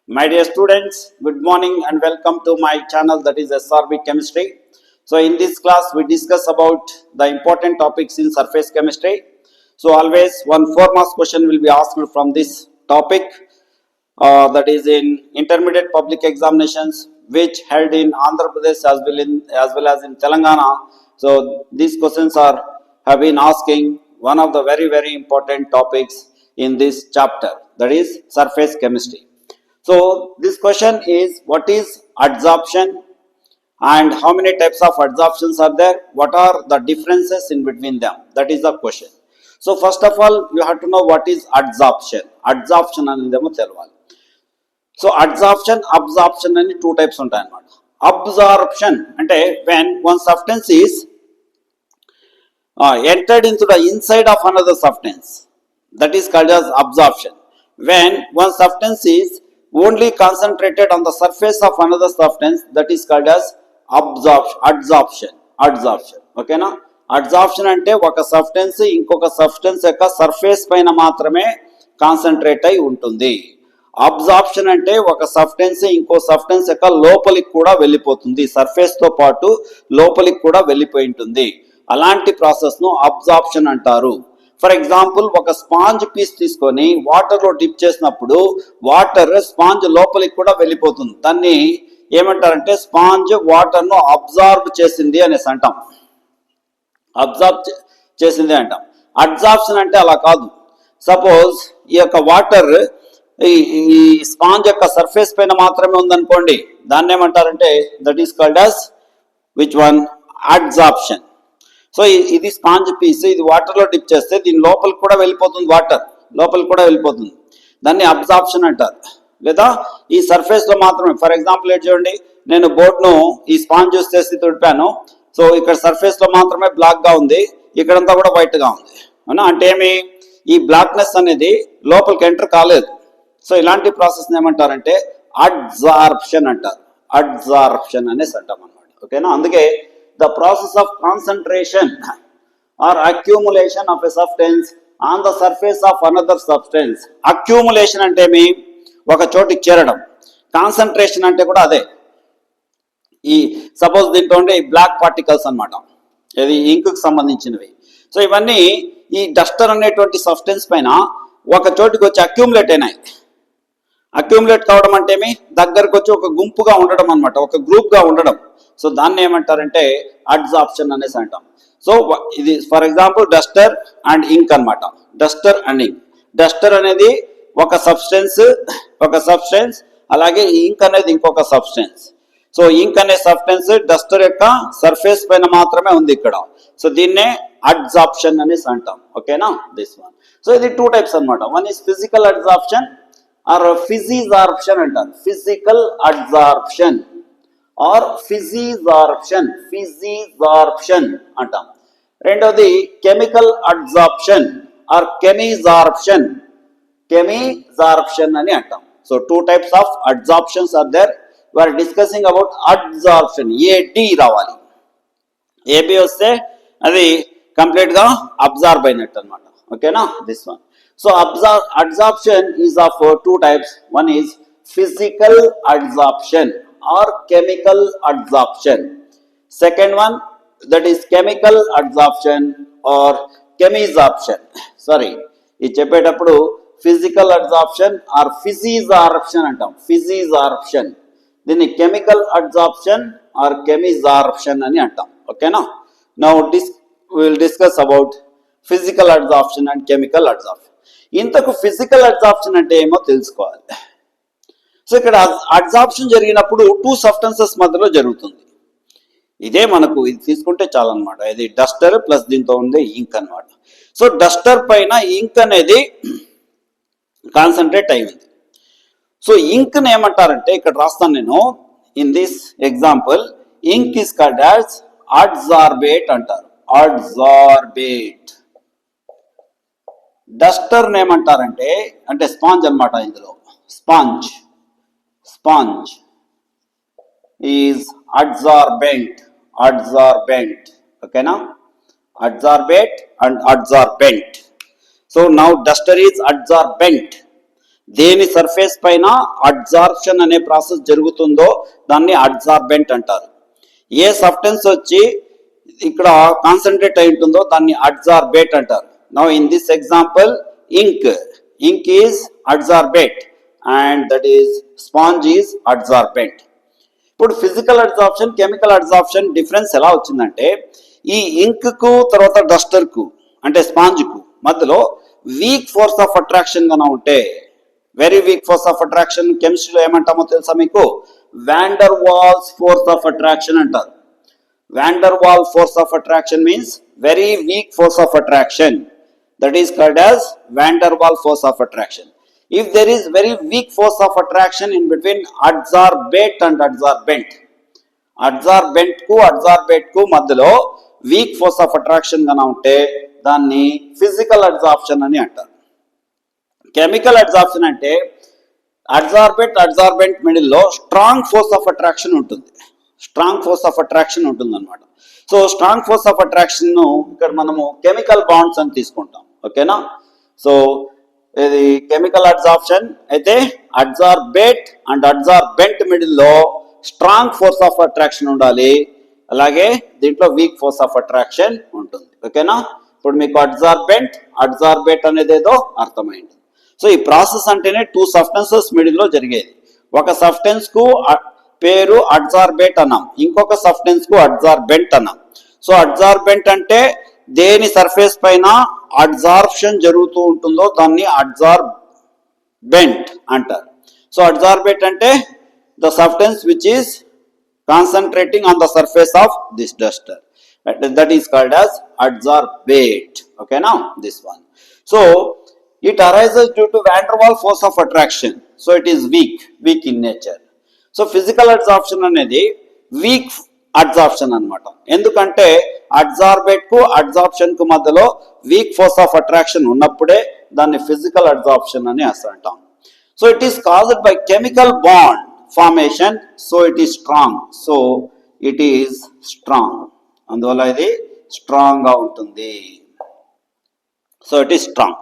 My dear students, good morning and welcome to my channel, that is SRB Chemistry. So in this class we discuss about the important topics in surface chemistry. So always one 4 marks question will be asked from this topic, that is in intermediate public examinations which held in Andhra Pradesh as well as in Telangana. So these questions have been asking one of the very important topics in this chapter, that is surface chemistry. So this question is, what is adsorption and how many types of adsorptions are there? What are the differences in between them? That is the question. So first of all, you have to know what is adsorption. Adsorption anedemo telvali. So adsorption, absorption అని two types ఉంటాయి అన్నమాట. Absorption అంటే when one substance is entered into the inside of another substance, that is called as absorption. When one substance is only concentrated on the surface of another substance, that is called as adsorption. ఓకేనా? Adsorption అంటే ఒక substance ఇంకొక substance యొక్క surface పైన మాత్రమే concentrate అయి ఉంటుంది. Absorption అంటే ఒక సబ్స్టెన్స్ ఇంకో సబ్స్టెన్స్ యొక్క లోపలికి కూడా వెళ్ళిపోతుంది, సర్ఫేస్ తో పాటు లోపలికి కూడా వెళ్ళిపోయి ఉంటుంది. అలాంటి ప్రాసెస్ ను అబ్జార్ప్షన్ అంటారు. ఫర్ ఎగ్జాంపుల్, ఒక స్పాంజ్ పీస్ తీసుకొని వాటర్ లో డిప్ చేసినప్పుడు వాటర్ స్పాంజ్ లోపలికి కూడా వెళ్ళిపోతుంది. దాన్ని ఏమంటారంటే స్పాంజ్ వాటర్ ను అబ్జార్బ్ చేసింది అనేసి అంటాం. అబ్జార్బ్ చేసింది అంటాం. అడ్సార్ప్షన్ అంటే అలా కాదు. సపోజ్ ఈ యొక్క వాటర్ ఈ స్పాంజ్ యొక్క సర్ఫేస్ పైన మాత్రమే ఉందనుకోండి, దాన్ని ఏమంటారంటే that is called as which one? Adsorption. So ఇది స్పాంజ్ పీస్, ఇది వాటర్ లో డిప్ చేస్తే దీని లోపలికి కూడా వెళ్ళిపోతుంది, వాటర్ లోపలికి కూడా వెళ్ళిపోతుంది. దాన్ని అబ్జార్ప్షన్ అంటారు. లేదా ఈ సర్ఫేస్ లో మాత్రమే, ఫర్ ఎగ్జాంపుల్ ఏంటి చూడండి, నేను బోర్డును ఈ స్పాంజ్ యూస్ చేసి తుడిపాను. సో ఇక్కడ సర్ఫేస్ లో మాత్రమే బ్లాక్ గా ఉంది, ఇక్కడంతా కూడా వైట్ గా ఉంది. అవునా? అంటే ఏమి, ఈ బ్లాక్నెస్ అనేది లోపలికి ఎంటర్ కాలేదు. సో ఇలాంటి ప్రాసెస్ ఏమంటారంటే అడ్సార్ప్షన్ అంటారు. అడ్సార్ప్షన్ అనేసి అంటాం అన్నమాట. ఓకేనా? అందుకే the process of concentration or accumulation of a substance on the surface of another substance. Accumulation అంటే మీ ఒక చోటికి చేరడం, కాన్సన్ట్రేషన్ అంటే కూడా అదే. ఈ సపోజ్ దీంట్లో ఉండే బ్లాక్ పార్టికల్స్ అన్నమాట, ఇది ఇంక్ కు సంబంధించినవి. సో ఇవన్నీ ఈ డస్టర్ అనేటువంటి సబ్స్టెన్స్ పైన ఒక చోటికి వచ్చి అక్యూములేట్ అయినాయి. అక్యూములేట్ కావడం అంటే ఏమి, దగ్గరకు వచ్చి ఒక గుంపుగా ఉండడం అన్నమాట, ఒక గ్రూప్ గా ఉండడం. సో దాన్ని ఏమంటారంటే అడ్సార్ప్షన్ అనేసి అంటాం. సో ఇది ఫర్ ఎగ్జాంపుల్ డస్టర్ అండ్ ఇంక్ అన్నమాట. Duster and ink. డస్టర్ అనేది ఒక సబ్స్టెన్స్, అలాగే ఇంక్ అనేది ఇంకొక సబ్స్టెన్స్. సో ఇంక్ అనే సబ్స్టెన్స్ డస్టర్ యొక్క సర్ఫేస్ పైన మాత్రమే ఉంది ఇక్కడ. సో దీన్నే అడ్సార్ప్షన్ అనేసి అంటాం. ఓకేనా? This one. సో ఇది టూ టైప్స్ అన్నమాట. One is physical adsorption or physisorption అంటారు. ఫిజికల్ అడ్సార్ప్షన్ ఆర్ ఫిజిజార్ప్షన్ అంటాం. రెండోది కెమికల్ అడ్సార్ప్షన్ ఆర్ కెమిజార్ప్షన్ అని అంటాం. So two types of adsorptions are there. We are discussing about adsorption. A D రావాలి, A B వస్తే అది కంప్లీట్ గా అబ్జార్బ్ అయినట్టు అనమాట. ఓకేనా? This one. So adsorption is of two types. One is physical adsorption or chemical adsorption. Second one, that is chemical adsorption or chemisorption. Sorry, ఇది చెప్పేటప్పుడు physical adsorption or ఫిజిజార్ప్షన్ అంటాం. ఫిజిజార్ప్షన్, దీన్ని కెమికల్ అడ్సార్ప్షన్ ఆర్ కెమిజార్ప్షన్ అని అంటాం. ఓకేనా? Now we will discuss about physical adsorption and chemical adsorption. ఇంతకు physical adsorption అంటే ఏమో తెలుసుకోవాలి. సో ఇక్కడ అడ్సార్ప్షన్ జరిగినప్పుడు టూ సబ్స్టెన్సెస్ మధ్యలో జరుగుతుంది. ఇదే మనకు ఇది తీసుకుంటే చాలా అనమాట. ఇది డస్టర్ ప్లస్ దీంతో ఉండే ఇంక్ అనమాట. సో డస్టర్ పైన ఇంక్ అనేది కాన్సన్ట్రేట్ అయింది. సో ఇంక్ ని ఏమంటారంటే, ఇక్కడ రాస్తాను నేను in this example, ink is called as adsorbate అంటారు. అడ్సార్బేట్. డస్టర్ ఏమంటారంటే, అంటే స్పాంజ్ అనమాట. ఇందులో sponge is adsorbent. Okay na? Adsorbate and adsorbent. So now duster is adsorbent. దేని సర్ఫేస్ పైన అడ్జార్ప్షన్ అనే ప్రాసెస్ జరుగుతుందో దాన్ని అడ్జార్బెంట్ అంటారు. ఏ సబ్స్టెన్స్ వచ్చి ఇక్కడ కాన్సన్ట్రేట్ అయి ఉంటుందో దాన్ని అడ్జార్బేట్ అంటారు. Now in this example ink is adsorbate and that is sponge is adsorbent. ఇప్పుడు physical adsorption, chemical adsorption difference ఎలా వచ్చిందంటే, ఈ ఇంక్ కు తర్వాత డస్టర్ కు అంటే స్పాంజ్ కు మధ్యలో వీక్ ఫోర్స్ ఆఫ్ అట్రాక్షన్ గానే ఉంటే, very weak force of attraction కెమిస్ట్రీలో ఏమంటామో తెలుసా మీకు? Van der Waals force of attraction అంటారు. Van der Waal force of attraction means very weak force of attraction. That is called as van der Waals force of attraction. If there is very weak force of attraction in between adsorbate and adsorbent, adsorbent ku మధ్యలో weak force of attraction గాన ఉంటే దాన్ని physical adsorption అని అంటారు. Chemical adsorption అంటే adsorbent middle లో strong force of attraction ఉంటుంది. Strong force of attraction ఉంటుంది అనమాట. So strong force of attraction ను ఇక్కడ మనము కెమికల్ బాండ్స్ అని తీసుకుంటాం. ఓకేనా? సో ఇది కెమికల్ అడ్జార్ప్షన్ అయితే అడ్జార్బేట్ అండ్ అడ్జార్బెంట్ మిడిల్ లో స్ట్రాంగ్ ఫోర్స్ ఆఫ్ అట్రాక్షన్ ఉండాలి, అలాగే దీంట్లో వీక్ ఫోర్స్ ఆఫ్ అట్రాక్షన్ ఉంటుంది. ఓకేనా? ఇప్పుడు మీకు అడ్జార్బేట్ అనేది ఏదో అర్థమైంది. సో ఈ ప్రాసెస్ అంటేనే టూ సబ్స్టెన్సెస్ మిడిల్ లో జరిగేది. ఒక సబ్స్టెన్స్ కు పేరు అడ్జార్బేట్ అన్నాం, ఇంకొక సబ్స్టెన్స్ కు అడ్జార్బెంట్ అన్నాం. సో అడ్జార్బెంట్ అంటే దేని సర్ఫేస్ పైన అడ్జార్ప్షన్ జరుగుతూ ఉంటుందో దాన్ని అడ్జార్బెంట్ అంటారు. సో అడ్జార్బెంట్ అంటే the substance which is concentrating on the surface of this Duster, that is called as adsorbate. Okay, now this one. So it arises due to van der Waals force of attraction. So it is weak in nature. So physical adsorption అనేది weak adsorption అన్నమాట. ఎందుకంటే అడ్జార్బేట్ కు adsorption కు మధ్యలో week force of attraction ఉన్నప్పుడే దాన్ని physical adsorption అని అంటాం. So it is caused by chemical bond formation. So it is strong. So it is strong. అందువల్ల ఇది స్ట్రాంగ్ గా ఉంటుంది. So it is strong.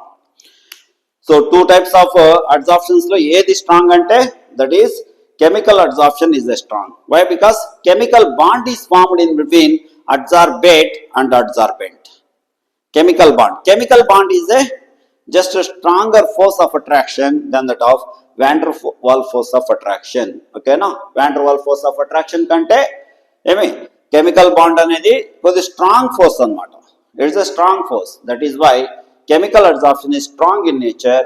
So two types of adsorptions లో ఏది స్ట్రాంగ్ అంటే that is chemical adsorption is a strong. Why? Because chemical bond is formed in between adsorbate and adsorbent. Chemical bond is just a stronger force of attraction than that of van der Waals force of attraction. Okay, no? Van der Waals force of attraction kante emi chemical bond anedi kodi strong force anamata. It is a strong force. That is why chemical adsorption is strong in nature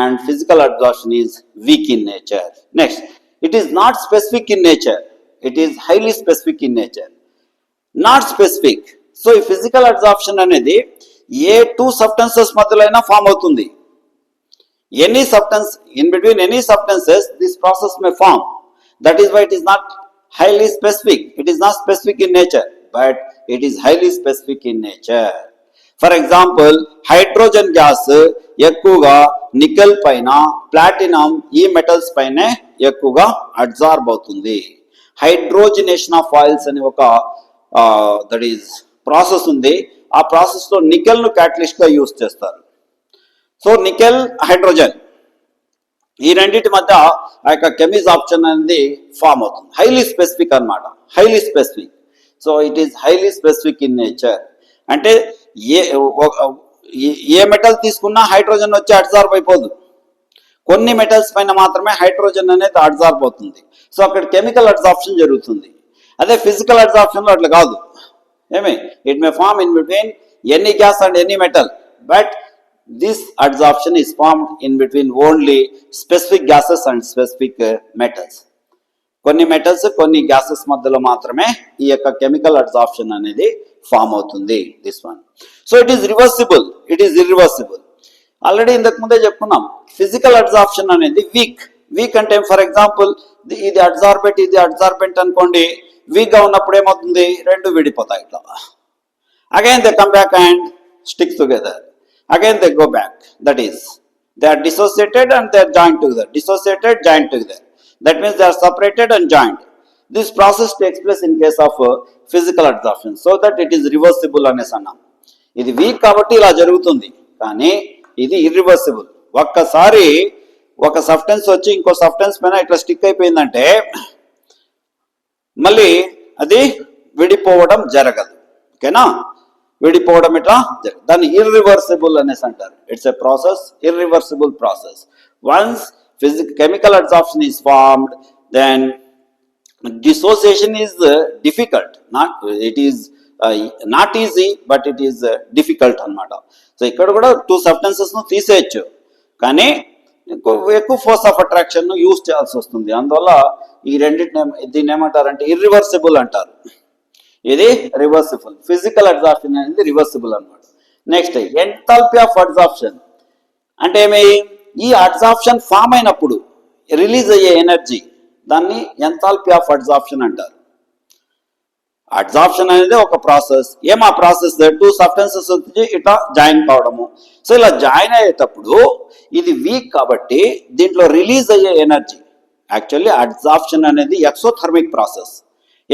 and physical adsorption is weak in nature. Next, it is not specific in nature. It is highly specific in nature. Not specific. So ఈ physical adsorption అనేది ఏ two substances మధ్యలో అయినా form అవుతుంది. Any substance, in between any substances, this process may form. That is why it is not highly specific. It is not specific in nature, but it is highly specific in nature. For example hydrogen gas ఎక్కువగా nickel పైన, platinum ఈ metals పైనే ఎక్కువగా adsorb అవుతుంది. హైడ్రోజినేషన్ of oils అని ఒక that is process ఉంది. ఆ ప్రాసెస్ లో నికెల్ ను క్యాటలిస్ట్ గా యూజ్ చేస్తారు. సో నికెల్, హైడ్రోజన్ ఈ రెండింటి మధ్య ఆ యొక్క కెమిజార్ప్షన్ అనేది ఫామ్ అవుతుంది. హైలీ స్పెసిఫిక్ అన్నమాట, highly specific. So it is highly specific in nature. అంటే ఏ మెటల్ తీసుకున్నా హైడ్రోజన్ వచ్చి అడ్జార్బ్ అయిపోదు. కొన్ని మెటల్స్ పైన మాత్రమే హైడ్రోజన్ అనేది అడ్జార్బ్ అవుతుంది. సో అక్కడ కెమికల్ అడ్జార్ప్షన్ జరుగుతుంది. అదే ఫిజికల్ అడ్జార్ప్షన్ లో అట్లా కాదు. It may form in between any gas and any metal, but this adsorption is formed in between only specific gases and specific metals. కొన్ని మెటల్స్, కొన్ని గ్యాసెస్ మధ్యలో మాత్రమే ఈ యొక్క కెమికల్ అడ్జార్ప్షన్ అనేది ఫామ్ అవుతుంది. This one. So it is reversible, it is irreversible. Already ఇంతకు ముందే చెప్పుకున్నాం, ఫిజికల్ అడ్జార్ప్షన్ అనేది వీక్ అంటే ఫర్ ఎగ్జాంపుల్ ఇది అడ్జార్బెంట్, ఇది అడ్జార్బెంట్ అనుకోండి. వీక్ గా ఉన్నప్పుడు ఏమవుతుంది, రెండు విడిపోతాయి ఇట్లా. Again they come back and stick together. Again they go back. That is they are dissociated and they are joint together. Dissociated, joint together. That means they are separated and joined. This process takes place in case of physical adsorption, so that it is reversible అనేసి అన్నాం. ఇది week కాబట్టి ఇలా జరుగుతుంది, కానీ ఇది irreversible. ఒక్కసారి ఒక సబ్స్టెన్స్ వచ్చి ఇంకో సబ్స్టెన్స్ పైన ఇట్లా స్టిక్ అయిపోయిందంటే మళ్ళీ అది విడిపోవడం జరగదు. ఓకేనా, విడిపోవడం ఇట్లా దాన్ని ఇర్రివర్సిబుల్ అనేసి అంటారు. It's a process, irreversible process. Once chemical absorption is formed, then dissociation is difficult, it is not easy, but it is difficult అన్నమాట. సో ఇక్కడ కూడా టూ సబ్స్టెన్సెస్ ను తీసేయచ్చు, కానీ ఎక్కువ ఫోర్స్ ఆఫ్ అట్రాక్షన్ ను యూజ్ చేయాల్సి వస్తుంది. అందువల్ల ఈ రెండింటిని దీన్ని ఏమంటారంటే ఇర్రివర్సిబుల్ అంటారు. ఇది రివర్సిబుల్. ఫిజికల్ అబ్జార్ప్షన్ అనేది రివర్సిబుల్ అన్నమాట. నెక్స్ట్ ఎంథాల్పీ ఆఫ్ అబ్జార్ప్షన్ అంటే ఏమి, ఈ అబ్జార్ప్షన్ ఫామ్ అయినప్పుడు రిలీజ్ అయ్యే ఎనర్జీ దాన్ని ఎంథాల్పీ ఆఫ్ అబ్జార్ప్షన్ అంటారు. అబ్జార్ప్షన్ అనేది ఒక ప్రాసెస్. ఆ ప్రాసెస్ టూ సబ్స్టెన్సెస్ వచ్చి ఇట్లా జాయిన్ కావడము. సో ఇలా జాయిన్ అయ్యేటప్పుడు ఇది వీక్ కాబట్టి దీంట్లో రిలీజ్ అయ్యే ఎనర్జీ, యాక్చువల్లీ అబ్జార్ప్షన్ అనేది ఎక్సోథర్మిక్ ప్రాసెస్.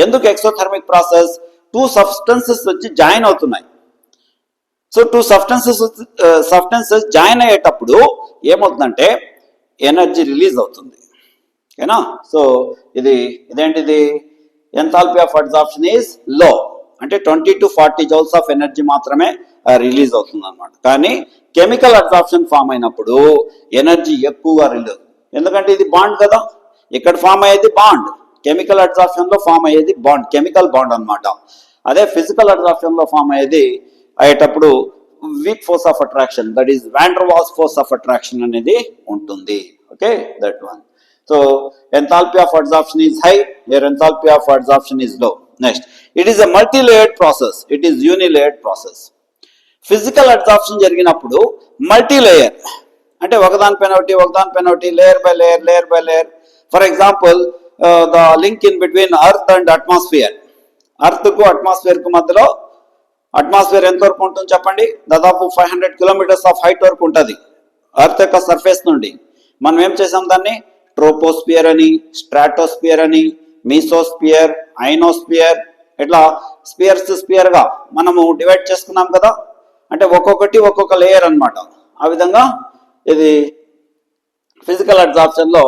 ఎందుకు ఎక్సోథర్మిక్ ప్రాసెస్? టూ సబ్స్టెన్సెస్ వచ్చి జాయిన్ అవుతున్నాయి. సో టూ సబ్స్టెన్సెస్ జాయిన్ అయ్యేటప్పుడు ఏమవుతుందంటే ఎనర్జీ రిలీజ్ అవుతుంది. ఓకేనా, సో ఇదేంటిది enthalpy of absorption is low, అంటే 20 to 40 జౌల్స్ ఆఫ్ ఎనర్జీ మాత్రమే రిలీజ్ అవుతుంది అనమాట. కానీ కెమికల్ అబ్జార్ప్షన్ ఫామ్ అయినప్పుడు ఎనర్జీ ఎక్కువగా రిలీజ్, ఎందుకంటే ఇది బాండ్ కదా, ఇక్కడ ఫామ్ అయ్యేది బాండ్, కెమికల్ అబ్జార్ప్షన్ లో ఫామ్ అయ్యేది బాండ్, కెమికల్ బాండ్ అనమాట. అదే ఫిజికల్ అబ్జార్ప్షన్ లో ఫామ్ అయ్యేటప్పుడు weak force of attraction, that is van der Waals force of attraction అనేది ఉంటుంది. Okay, that one. So enthalpy of adsorption is high, here enthalpy of adsorption is low. Next, it is a multi-layered process, it is unilayered process. Physical adsorption జరిగినప్పుడు multi layer, అంటే ఒకదానిపైన ఒకటి layer by layer. For example the link in between earth and atmosphere. Earth కు atmosphere కు మధ్యలో, atmosphere ఎంత వరకు ఉంటుంది చెప్పండి, దాదాపు 500 kilometers ఆఫ్ హైట్ వరకు ఉంటుంది అర్త్ యొక్క సర్ఫేస్ నుండి. మనం ఏం చేసాం దాన్ని ట్రోపోస్పియర్ అని, స్ట్రాటోస్పియర్ అని, మీసోస్పియర్, ఐనోస్పియర్, ఇట్లా స్పియర్ గా మనము డివైడ్ చేసుకున్నాం కదా, అంటే ఒక్కొక్కటి ఒక్కొక్క లేయర్ అన్నమాట. ఆ విధంగా ఇది ఫిజికల్ అబ్జార్ప్షన్ లో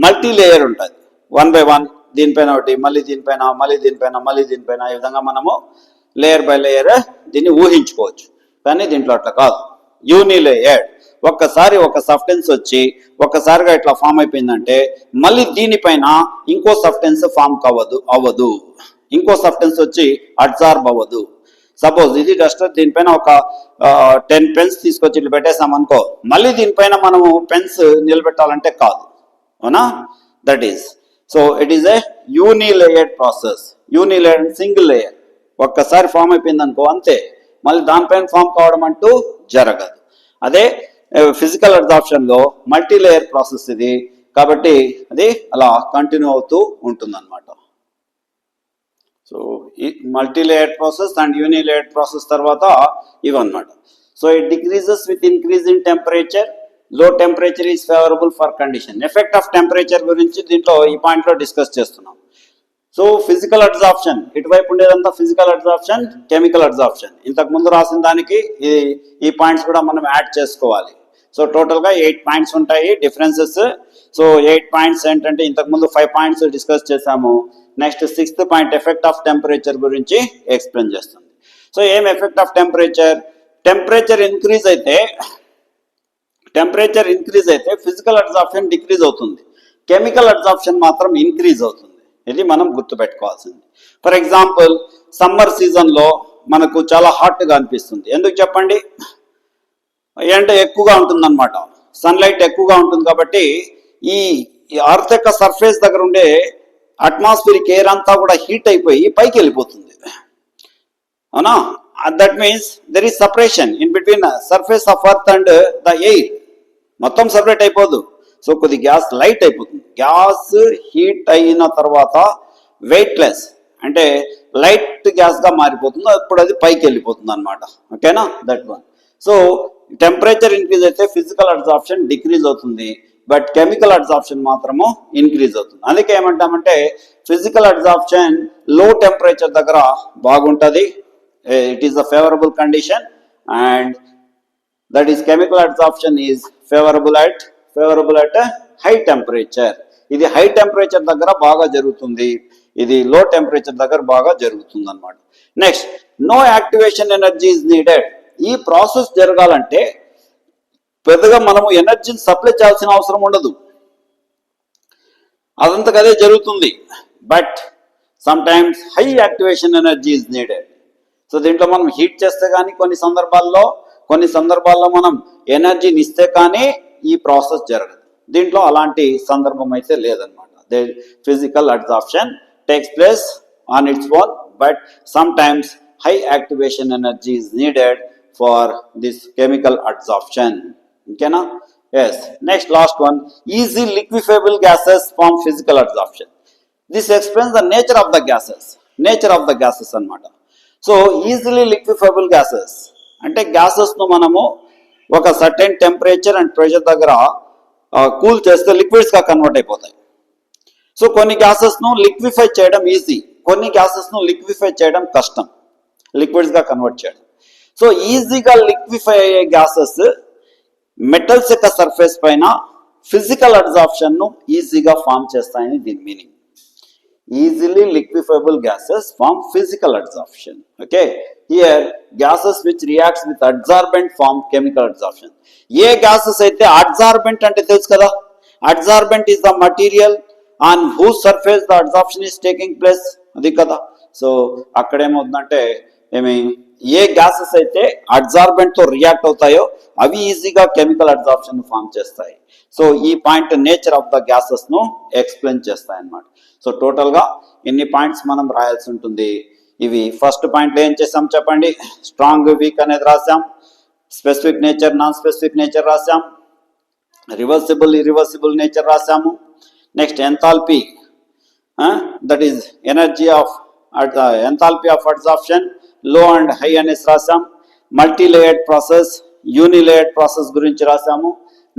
మల్టీ లేయర్ ఉంటుంది, 1 by 1, దీనిపైన ఒకటి, మళ్ళీ దీనిపైన, ఈ విధంగా మనము లేయర్ బై లేయర్ దీన్ని ఊహించుకోవచ్చు. కానీ దీంట్లో అట్లా కాదు, యూనిలేయర్డ్. ఒక్కసారి ఒక సబ్స్టెన్స్ వచ్చి ఒక్కసారిగా ఇట్లా ఫామ్ అయిపోయిందంటే మళ్ళీ దీనిపైన ఇంకో సబ్స్టెన్స్ ఫామ్ అవ్వదు, ఇంకో సబ్స్టెన్స్ వచ్చి అబ్జార్బ్ అవ్వదు. సపోజ్ ఇది డస్టర్, దీనిపైన ఒక 10 pens తీసుకొచ్చి ఇట్లా పెట్టేసాం అనుకో, మళ్ళీ దీనిపైన మనము పెన్స్ నిలబెట్టాలంటే కాదు, అవునా? That is, so it is a unilayered process. Unilayered single layer, ఒక్కసారి ఫామ్ అయిపోయింది అనుకో అంతే, మళ్ళీ దానిపైన ఫామ్ కావడం అంటూ జరగదు. అదే ఫిజికల్ అబ్జార్ప్షన్ లో మల్టీ లేయర్ ప్రాసెస్ ఇది, కాబట్టి అది అలా కంటిన్యూ అవుతూ ఉంటుంది అనమాట. సో ఈ multi layer process and unilayer process తర్వాత ఇవన్నమాట. So it decreases with increase in temperature, low temperature is favourable for condition. Effect of temperature గురించి దీంట్లో ఈ పాయింట్ లో డిస్కస్ చేస్తున్నాం. సో ఫిజికల్ అబ్జార్ప్షన్, ఇటువైపు ఉండేదంతా ఫిజికల్ అబ్జార్ప్షన్, కెమికల్ అబ్జార్ప్షన్. ఇంతకు ముందు రాసిన దానికి ఈ పాయింట్స్ కూడా మనం యాడ్ చేసుకోవాలి. సో టోటల్ గా 8 పాయింట్స్ ఉంటాయి డిఫరెన్సెస్. సో 8 పాయింట్స్ ఏంటంటే ఇంతకు ముందు 5 పాయింట్స్ డిస్కస్ చేసాము. Next 6th point effect of temperature గురించి ఎక్స్ప్లెయిన్ చేస్తుంది. సో ఏం effect of temperature? Temperature increase అయితే ఫిజికల్ అబ్జార్ప్షన్ డిక్రీజ్ అవుతుంది, కెమికల్ అబ్జార్ప్షన్ మాత్రం ఇంక్రీజ్ అవుతుంది. ఇది మనం గుర్తుపెట్టుకోవాల్సింది. ఫర్ ఎగ్జాంపుల్ సమ్మర్ సీజన్ లో మనకు చాలా హాట్ గా అనిపిస్తుంది. ఎందుకు చెప్పండి? ఎండ ఎక్కువగా ఉంటుంది అనమాట, సన్లైట్ ఎక్కువగా ఉంటుంది. కాబట్టి ఈ అర్త్ యొక్క సర్ఫేస్ దగ్గర ఉండే అట్మాస్ఫియరిక్ ఎయిర్ అంతా కూడా హీట్ అయిపోయి పైకి వెళ్ళిపోతుంది, అవునా? That means there is separation in between surface of earth and the air. మొత్తం సపరేట్ అయిపోదు, సో కొద్ది గ్యాస్ లైట్ అయిపోతుంది. గ్యాస్ హీట్ అయిన తర్వాత వెయిట్లెస్, అంటే లైట్ గ్యాస్ గా మారిపోతుంది, అప్పుడు అది పైకి వెళ్ళిపోతుంది అనమాట. ఓకేనా, that one. So temperature increase అయితే ఫిజికల్ అబ్జార్ప్షన్ డిక్రీజ్ అవుతుంది, బట్ కెమికల్ అబ్జార్ప్షన్ మాత్రము ఇంక్రీజ్ అవుతుంది. అందుకే ఏమంటామంటే ఫిజికల్ అబ్జార్ప్షన్ లో టెంపరేచర్ దగ్గర బాగుంటుంది, it is a favourable condition, and that is chemical absorption is favourable at favourable at high temperature. ఇది హై టెంపరేచర్ దగ్గర బాగా జరుగుతుంది, ఇది లో టెంపరేచర్ దగ్గర బాగా జరుగుతుంది అనమాట. Next, no activation energy is needed. ఈ ప్రాసెస్ జరగాలంటే పెద్దగా మనము ఎనర్జీని సప్లై చేయాల్సిన అవసరం ఉండదు, అదంతకదే జరుగుతుంది. But some times high activation energy is needed. So దీంట్లో మనం హీట్ చేస్తే కానీ కొన్ని సందర్భాల్లో మనం ఎనర్జీని ఇస్తే కానీ ఈ ప్రాసెస్ జరగదు. దీంట్లో అలాంటి సందర్భం అయితే లేదనమాట. Physical absorption takes place on its own, but some times high activation energy is needed for this chemical absorption. Okay na? Yes. Next, last one, easy liquefiable gases form physical absorption. This explains the nature of the gases anamata. So easily liquefiable gases ante gases nu manamu oka certain temperature and pressure dagara cool cheste liquids ga convert అయిపోతాయి. So కొన్ని gases nu liquefy చేయడం easy, కొన్ని gases nu liquefy చేయడం కష్టం, liquids గా convert చేయడం. So ఈజీగా liquefy అయ్యే గ్యాసెస్ మెటల్స్ యొక్క సర్ఫేస్ పైన ఫిజికల్ అబ్జార్ప్షన్ ను ఈజీగా ఫామ్ చేస్తాయని దీని meaning. Easily liquefiable gases form physical absorption. Okay, here gases which reacts with adsorbent form chemical absorption. ఏ గ్యాసెస్ అయితే అడ్జార్బెంట్ అంటే తెలుసు కదా, adsorbent is the material on whose surface the absorption is taking place, అది కదా. So అక్కడేమవుతుందంటే ఏ gases అయితే అడ్జార్బెంట్ తో రియాక్ట్ అవుతాయో అవి ఈజీగా కెమికల్ అబ్జార్ప్షన్ ఫామ్ చేస్తాయి. సో ఈ point nature of the gases ను ఎక్స్ప్లెయిన్ చేస్తాయి అన్నమాట. సో టోటల్ గా ఇన్ని పాయింట్స్ మనం రాయాల్సి ఉంటుంది. ఇవి ఫస్ట్ పాయింట్ ఏం చేసాం చెప్పండి, స్ట్రాంగ్ వీక్ అనేది రాసాం, specific nature non specific nature రాసాం, రివర్సిబుల్ ఇరివర్సిబుల్ నేచర్ రాసాము. Next enthalpy, that is energy of enthalpy of absorption, low and high అనేసి రాసాం. Multi layered process, unilayered process గురించి రాసాము.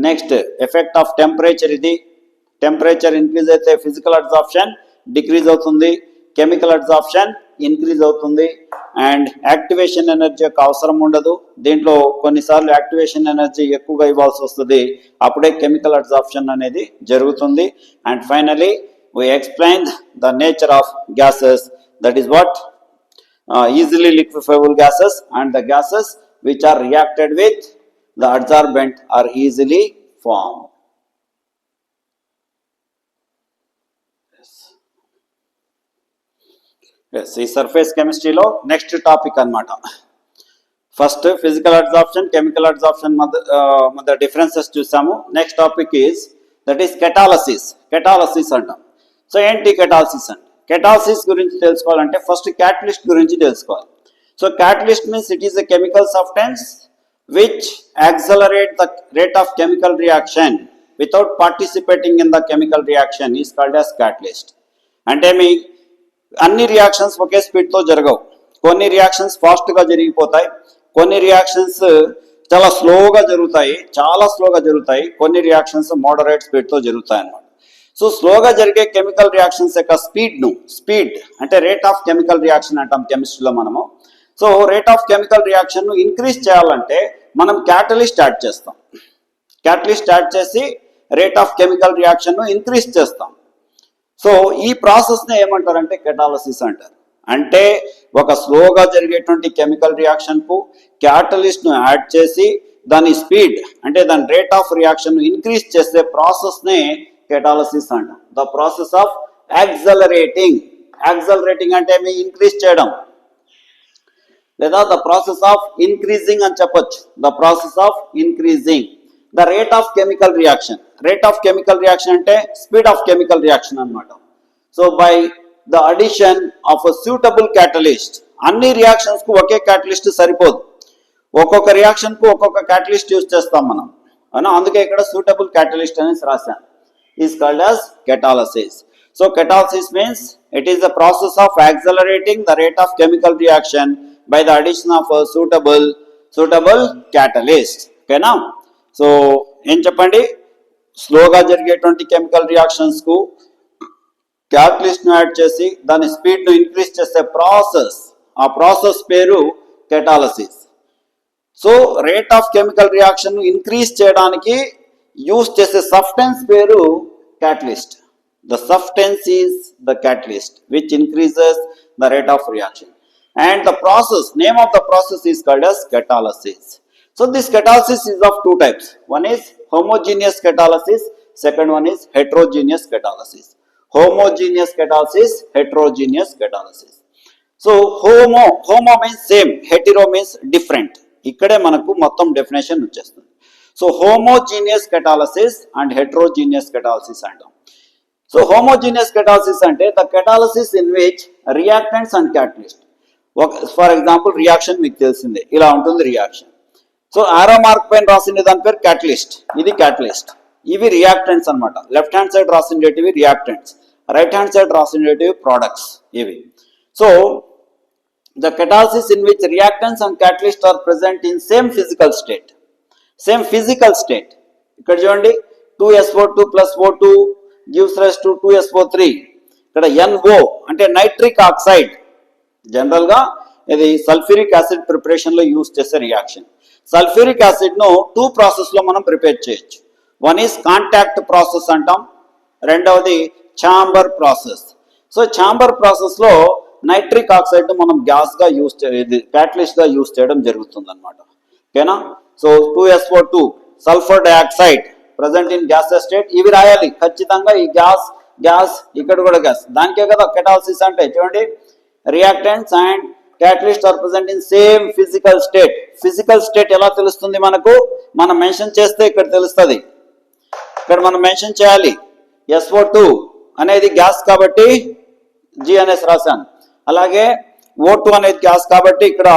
నెక్స్ట్ ఎఫెక్ట్ ఆఫ్ టెంపరేచర్, ఇది temperature increase అయితే physical absorption decrease అవుతుంది, chemical absorption increase అవుతుంది. And activation energy యొక్క అవసరం ఉండదు దీంట్లో, కొన్నిసార్లు యాక్టివేషన్ ఎనర్జీ ఎక్కువగా ఇవ్వాల్సి వస్తుంది, అప్పుడే కెమికల్ అబ్జార్ప్షన్ అనేది జరుగుతుంది. And finally we explained the nature of gases, that is what easily liquefiable gases and the gases which are reacted with the adsorbent are easily formed. Yes, ఈ surface కెమిస్ట్రీలో next topic అన్నమాట. First physical absorption chemical absorption మధ్య differences చూసాము. Next topic is that is catalysis అంటాం. So ఏంటి catalysis అంటే, catalysis గురించి తెలుసుకోవాలంటే ఫస్ట్ క్యాటలిస్ట్ గురించి తెలుసుకోవాలి. So catalyst means it is a chemical substance which accelerate the rate of chemical reaction without participating in the chemical reaction is called as catalyst. అంటే మీ అన్ని రియాక్షన్స్ ఒకే స్పీడ్తో జరగవు, కొన్ని రియాక్షన్స్ ఫాస్ట్గా జరిగిపోతాయి, కొన్ని రియాక్షన్స్ చాలా స్లోగా జరుగుతాయి, కొన్ని రియాక్షన్స్ మోడరేట్ స్పీడ్తో జరుగుతాయి అన్నమాట. సో స్లోగా జరిగే కెమికల్ రియాక్షన్స్ యొక్క స్పీడ్ అంటే రేట్ ఆఫ్ కెమికల్ రియాక్షన్ అంటాం కెమిస్ట్రీలో మనము. So rate of chemical reaction ను ఇంక్రీజ్ చేయాలంటే మనం క్యాటలిస్ట్ యాడ్ చేస్తాం. క్యాటలిస్ట్ యాడ్ చేసి రేట్ ఆఫ్ కెమికల్ రియాక్షన్ ను ఇంక్రీజ్ చేస్తాం. సో ఈ ప్రాసెస్ ని ఏమంటారంటే కెటాలసిస్ అంటారు. అంటే ఒక స్లోగా జరిగేటువంటి కెమికల్ రియాక్షన్ కు క్యాటలిస్ట్ ను యాడ్ చేసి దాని స్పీడ్ అంటే దాని రేట్ ఆఫ్ రియాక్షన్ ను ఇంక్రీజ్ చేసే ప్రాసెస్ నే కెటాలసిస్ అంటాం. ద ప్రాసెస్ ఆఫ్ యాక్సలరేటింగ్ అంటే మీ ఇంక్రీజ్ చేయడం, లేదా ద ప్రాసెస్ ఆఫ్ ఇంక్రీజింగ్ అని చెప్పొచ్చు. The process of increasing the rate of chemical reaction అంటే స్పీడ్ ఆఫ్ కెమికల్ రియాక్షన్ అన్నమాట. So by the addition of a suitable catalyst, అన్ని reactions కు ఒకే catalyst సరిపోదు, ఒక్కొక్క రియాక్షన్ కు ఒక్కొక్క క్యాటలిస్ట్ యూజ్ చేస్తాం మనం, అందుకే ఇక్కడ సూటబుల్ క్యాటలిస్ట్ అనేసి రాశాను. is called as catalysis. So catalysis means it is the process of accelerating the rate of chemical reaction by the addition of a suitable catalyst. Okay now, so ఏం చెప్పండి, స్లోగా జరిగేటువంటి కెమికల్ రియాక్షన్స్ కు catalyst ను add చేసి దాని speed ను increase చేసే ప్రాసెస్, ఆ ప్రాసెస్ పేరు catalysis. So rate of chemical reaction ను ఇంక్రీజ్ చేయడానికి యూస్ చేసే సబ్స్టెన్స్ పేరు catalyst. The substance is the catalyst which increases the rate of reaction, and the process, name of the process is called as catalysis. So this catalysis is of two types. One is homogeneous catalysis, second one is heterogeneous catalysis. Homogeneous catalysis, heterogeneous catalysis. So homo means same, hetero means different. ఇక్కడే మనకు మొత్తం definition వచ్చేస్తుంది. So homogeneous catalysis and heterogeneous catalysis అంటాం. So homogeneous catalysis అంటే the catalysis in which reactants and catalyst. For example reaction మీకు తెలిసిందే, ఇలా ఉంటుంది రియాక్షన్. సో ఆరో మార్క్ పైన రాసిండే దాని పేరు క్యాటలిస్ట్, ఇది క్యాటలిస్ట్. ఇవి రియాక్టెంట్స్ అనమాట. లెఫ్ట్ హ్యాండ్ సైడ్ రాసిండేటివి రియాక్టెంట్స్, రైట్ హ్యాండ్ సైడ్ రాసిండేటివి ప్రోడక్ట్స్ ఇవి. So the catalysis in which reactants and catalysts are present in same physical state. Same physical state. ఇక్కడ చూడండి 2SO2 plus O2 gives rise to 2SO3. ఇక్కడ NO అంటే nitric oxide. General గా ఇది sulphuric acid preparation లో use చేసే reaction. Sulphuric acid ను two process లో మనం ప్రిపేర్ చేయొచ్చు. వన్ ఈస్ కాంటాక్ట్ ప్రాసెస్ అంటాం, రెండవది chamber process. So chamber process లో నైట్రిక్ ఆక్సైడ్ ను మనం గ్యాస్ గా యూజ్ క్యాటలిస్ట్ గా యూజ్ చేయడం జరుగుతుంది అనమాట. ఓకేనా. So 2SO2 sulphur dioxide present in gas state, ఇవి రాయాలి ఖచ్చితంగా. ఈ గ్యాస్ ఇక్కడ కూడా గ్యాస్, దానికే కదా కెటాలసిస్ అంటే. చూడండి reactants and catalyst are present in same physical state. Physical state ఎలా తెలుస్తుంది మనకు? మనం మెన్షన్ చేస్తే ఇక్కడ తెలుస్తుంది. ఇక్కడ మనం మెన్షన్ చేయాలి. SO2 అనేది గ్యాస్ కాబట్టి G అనేసి రాశాను. అలాగే O2 అనేది గ్యాస్ కాబట్టి ఇక్కడ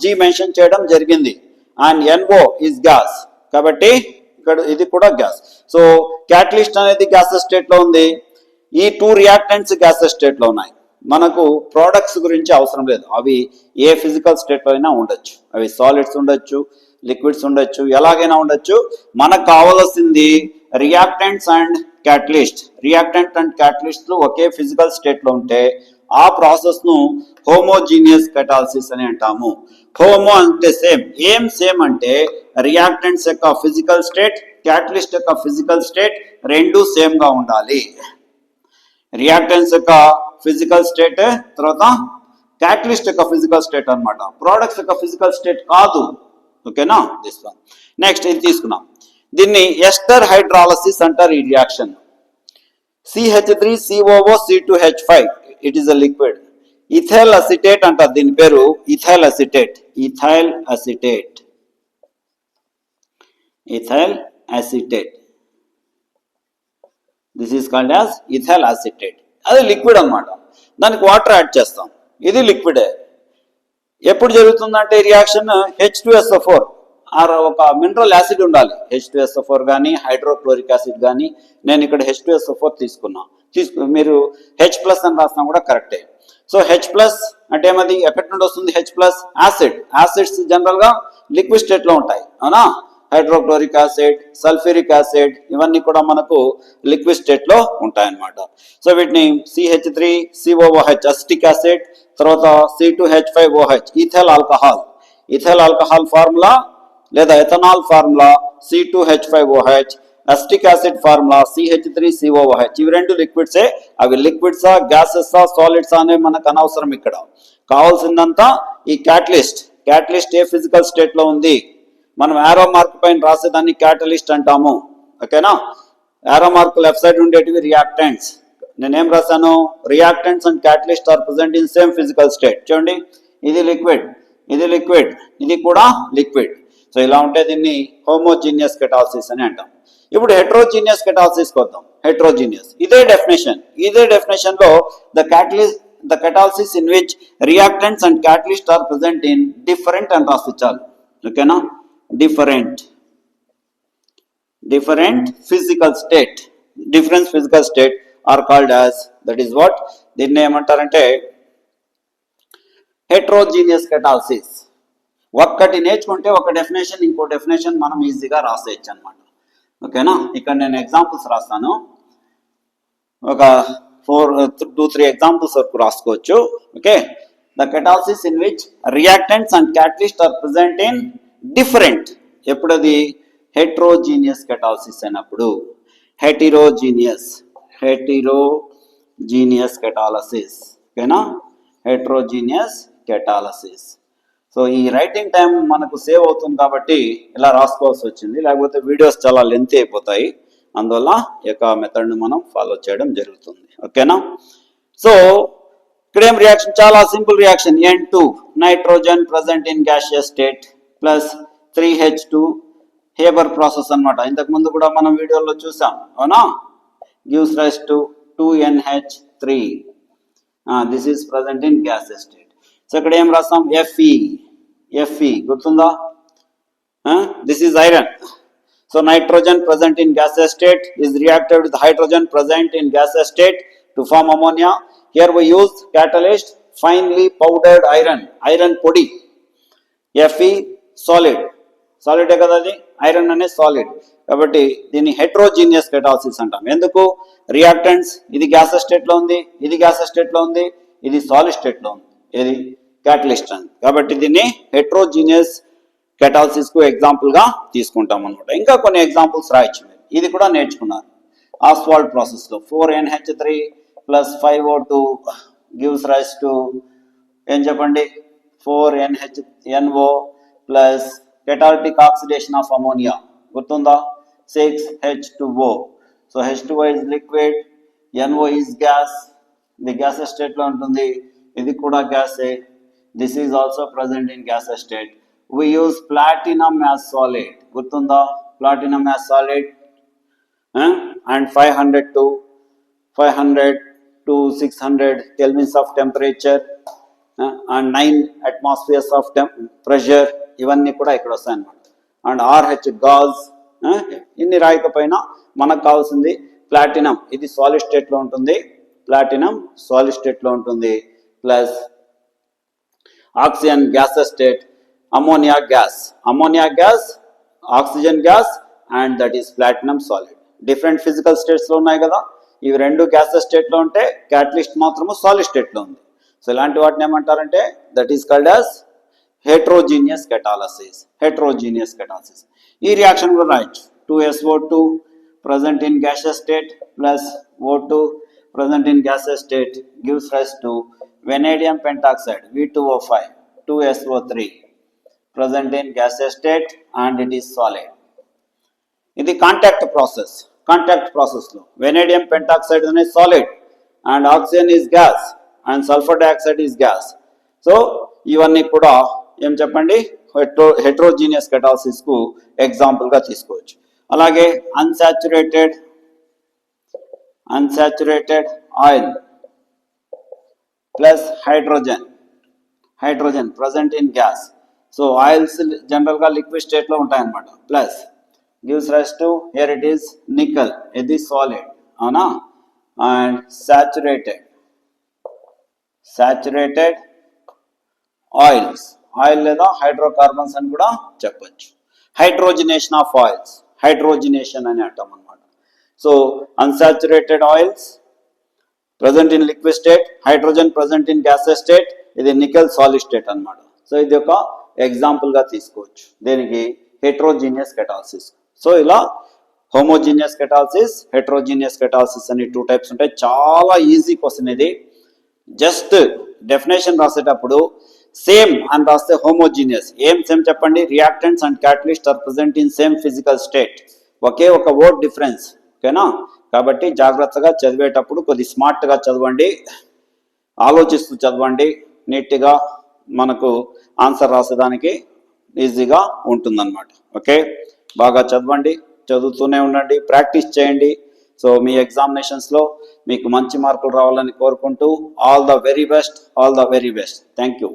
G మెన్షన్ చేయడం జరిగింది. అండ్ NO ఇస్ గ్యాస్ కాబట్టి ఇక్కడ ఇది కూడా గ్యాస్. సో క్యాటలిస్ట్ అనేది గ్యాస్ స్టేట్ లో ఉంది, ఈ టూ రియాక్టెంట్స్ గ్యాస్ స్టేట్ లో ఉన్నాయి. మనకు ప్రోడక్ట్స్ గురించి అవసరం లేదు, అవి ఏ ఫిజికల్ స్టేట్ లో అయినా ఉండొచ్చు. అవి సాలిడ్స్ ఉండొచ్చు, లిక్విడ్స్ ఉండొచ్చు, ఎలాగైనా ఉండొచ్చు. మనకు కావాల్సింది reactants and catalyst. Reactant and catalyst okay physical state లో ఉంటే ఆ ప్రాసెస్ ను హోమోజీనియస్ కెటాలసిస్ అని అంటాము. హోమో అంటే సేమ్, ఏం సేమ్ అంటే రియాక్టెంట్స్ యొక్క ఫిజికల్ స్టేట్, క్యాటలిస్ట్ యొక్క ఫిజికల్ స్టేట్ రెండు సేమ్ గా ఉండాలి. రియాక్టెంట్స్ యొక్క ఫిజికల్ స్టేట్, తర్వాత క్యాటలిస్ట్ యొక్క ఫిజికల్ స్టేట్ అన్నమాట. ప్రోడక్ట్స్ యొక్క ఫిజికల్ స్టేట్ కాదు. ఓకేనా. This one. నెక్స్ట్ ఇది తీసుకున్నాం. దీన్ని ఎస్టర్ హైడ్రాలసిస్ అంటారు ఈ reaction. CH3COO C2H5 it is a liquid. Ethyl acetate అంటారు దీని పేరు, ethyl acetate. Ethyl acetate, ethyl acetate, this is called as ethyl acetate. అది లిక్విడ్ అన్నమాట. దానికి వాటర్ యాడ్ చేస్తాం, ఇది లిక్విడే. ఎప్పుడు జరుగుతుందంటే రియాక్షన్ H2SO4 ఒక మినరల్ యాసిడ్ ఉండాలి. H2SO4 కానీ హైడ్రోక్లోరిక్ యాసిడ్ కానీ, నేను ఇక్కడ H2SO4 తీసుకున్నా. మీరు H+ అని రాసినా కూడా కరెక్టే. సో H+ అంటే ఏమది, ఎక్కడి నుండి వస్తుంది? H+, acid. యాసిడ్స్ జనరల్ గా లిక్విడ్ స్టేట్ లో ఉంటాయి, అవునా. హైడ్రోక్లోరిక్ యాసిడ్, సల్ఫ్యూరిక్ యాసిడ్ ఇవన్నీ కూడా మనకు లిక్విడ్ స్టేట్ లో ఉంటాయి అన్నమాట. సో వీటిని CH3COOH అసిటిక్ యాసిడ్, తర్వాత C2H5OH ethyl alcohol. Ethyl alcohol formula లేదా ethanol formula C2H5OH, acetic acid formula CH3COOH. ఇవి రెండు లిక్విడ్సే. అవి లిక్విడ్సా, గ్యాసెసా, సాలిడ్సా అనే మనకు అనవసరం. ఇక్కడ కావాల్సిందంతా ఈ క్యాటలిస్ట్. క్యాటలిస్ట్ ఏ ఫిజికల్ స్టేట్ లో ఉంది, మనం యారో మార్క్ పైన రాసేదాన్ని క్యాటలిస్ట్ అంటాము. ఓకేనా. యారో మార్క్ లెఫ్ట్ సైడ్ ఉండేటివి రియాక్టెంట్స్. నేనేం రాశాను? Reactants and catalyst are present in same physical state. చూడండి ఇది లిక్విడ్, ఇది లిక్విడ్, ఇది కూడా లిక్విడ్. సో ఇలా ఉంటే దీన్ని హోమోజీనియస్ కెటాలసిస్ అని అంటాం. ఇప్పుడు హెట్రోజీనియస్ కెటాలసిస్ వద్దాం. హెట్రోజీనియస్ ఇదే డెఫినేషన్ లో the catalysis in which reactants and catalyst are present in different అని రాసిచ్చాలి. ఓకేనా. Different physical state, different physical state are called as, that is what, దీన్ని ఏమంటారంటే హెట్రోజీనియస్ కెటాలసిస్. ఒక్కటి నేర్చుకుంటే ఒక డెఫినేషన్ ఇంకో డెఫినేషన్ మనం ఈజీగా రాసేయచ్చు అనమాట. ఓకేనా. ఇక్కడ నేను ఎగ్జాంపుల్స్ రాస్తాను, ఒక 2-3 ఎగ్జాంపుల్స్ వరకు రాసుకోవచ్చు. Okay. The catalysis in which reactants and catalyst are present in different. ఎప్పుడు అది హెట్రోజీనియస్ కెటాలసిస్ అయినప్పుడు హెటిరోజీనియస్ కెటాలసిస్, ఓకేనా, హెట్రోజీనియస్ కెటాలసిస్. సో ఈ రైటింగ్ టైం మనకు సేవ్ అవుతుంది కాబట్టి ఇలా రాసుకోవాల్సి వచ్చింది, లేకపోతే వీడియోస్ చాలా లెంతీ అయిపోతాయి. అందువల్ల ఈ యొక్క మెథడ్ని మనం ఫాలో చేయడం జరుగుతుంది, ఓకేనా. సో ఇక్కడ ఏం రియాక్షన్, చాలా simple reaction. N2 nitrogen present in gaseous state plus 3H2 Haber process అన్నమాట. ఇంతకు ముందు కూడా మనం వీడియోలో చూసాం, అవునా. Gives rise to 2NH3. This is present in gaseous state. So ఇక్కడ ఏం రాస్తాం, Fe గుర్తుందా. This is iron. So nitrogen present in gaseous state is reacted with hydrogen present in gaseous state to form ammonia. Here we use catalyst finely powdered iron podi. Fe solid కదా, అది iron అనే solid కాబట్టి దీన్ని heterogeneous catalysis అంటాం. ఎందుకు, reactants ఇది gases state లో ఉంది, ఇది గ్యాసెస్ స్టేట్ లో ఉంది, ఇది సాలిడ్ స్టేట్ లో ఉంది, ఇది క్యాటలిస్ట్ అని. కాబట్టి దీన్ని హెట్రోజీనియస్ కెటాలసిస్ కు ఎగ్జాంపుల్ గా తీసుకుంటాం అనమాట. ఇంకా కొన్ని ఎగ్జాంపుల్స్ రాయొచ్చు, ఇది కూడా నేర్చుకున్నారు. ఆస్వాల్ట్ ప్రాసెస్ లో 4NH3 plus 5O2 gives rise to ఏం చెప్పండి, 4NO plus catalytic oxidation of ammonia, గుర్తుందా, 6H2O. So H2O is liquid, NO is gas, ఇది gaseous state లో ఉంటుంది, ఇది కూడా గ్యాసే. This is also present in gaseous state. We use platinum as solid, గుర్తుందా, platinum as solid, and 500 to 600 kelvins of temperature and 9 atmospheres of pressure, ఇవన్నీ కూడా ఇక్కడ వస్తాయి అన్నమాట. అండ్ RH గాజ్, ఇన్ని రాయకపోయినా మనకు కావాల్సింది ప్లాటినం, ఇది సాలిడ్ స్టేట్ లో ఉంటుంది, plus oxygen gases state, ammonia gas, oxygen gas, and that is platinum solid. Different physical states లో ఉన్నాయి కదా, ఇవి రెండు గ్యాసెస్ స్టేట్ లో ఉంటే క్యాటలిస్ట్ మాత్రము సాలిడ్ స్టేట్ లో ఉంది. సో ఇలాంటి వాటిని ఏమంటారంటే that is called as heterogeneous catalysis. ఈ రియాక్షన్ కూడా రాయొచ్చు. 2SO2 present in gaseous state plus O2 present in gaseous state gives rise to vanadium pentoxide V2O5, 2SO3 present in gaseous state and it is solid. ఇది contact process లో vanadium pentoxide అనేది solid and oxygen is gas and sulphur dioxide is gas. So ఇవన్నీ కూడా ఏం చెప్పండి, heterogeneous catalysis కు example గా తీసుకోవచ్చు. అలాగే unsaturated oil plus hydrogen present in gas. So oils general గా లిక్విడ్ స్టేట్ లో ఉంటాయన్నమాట. Plus gives rise to, here it is nickel, it is solid, అవునా. అండ్ saturated ఆయిల్స్, ఆయిల్ లేదా హైడ్రోకార్బన్స్ అని కూడా చెప్పొచ్చు. హైడ్రోజినేషన్ ఆఫ్ ఆయిల్స్, హైడ్రోజినేషన్ అని అంటాం అనమాట. So unsaturated oils present in liquid state, hydrogen present in gases state, ఇది నికెల్ సాలిడ్ స్టేట్ అనమాట. సో ఇది ఒక ఎగ్జాంపుల్ గా తీసుకోవచ్చు దేనికి, హెట్రోజీనియస్ కెటాలసిస్. సో ఇలా హోమోజీనియస్ కెటాలసిస్, హెట్రోజీనియస్ కెటాలసిస్ అని 2 టైప్స్ ఉంటాయి. చాలా ఈజీ క్వశ్చన్ ఇది. జస్ట్ డెఫినేషన్ రాసేటప్పుడు సేమ్ అని రాస్తే హోమోజీనియస్. ఏం సేమ్ చెప్పండి, reactants and catalyst are present in same physical state, ఒకే ఒక వర్డ్ డిఫరెన్స్, ఓకేనా. కాబట్టి జాగ్రత్తగా చదివేటప్పుడు కొద్ది స్మార్ట్గా చదవండి, ఆలోచిస్తూ చదవండి, నీట్గా మనకు ఆన్సర్ రాసేదానికి ఈజీగా ఉంటుందన్నమాట. ఓకే, బాగా చదవండి, చదువుతూనే ఉండండి, ప్రాక్టీస్ చేయండి. సో మీ ఎగ్జామినేషన్స్లో మీకు మంచి మార్కులు రావాలని కోరుకుంటూ all the very best. Thank you.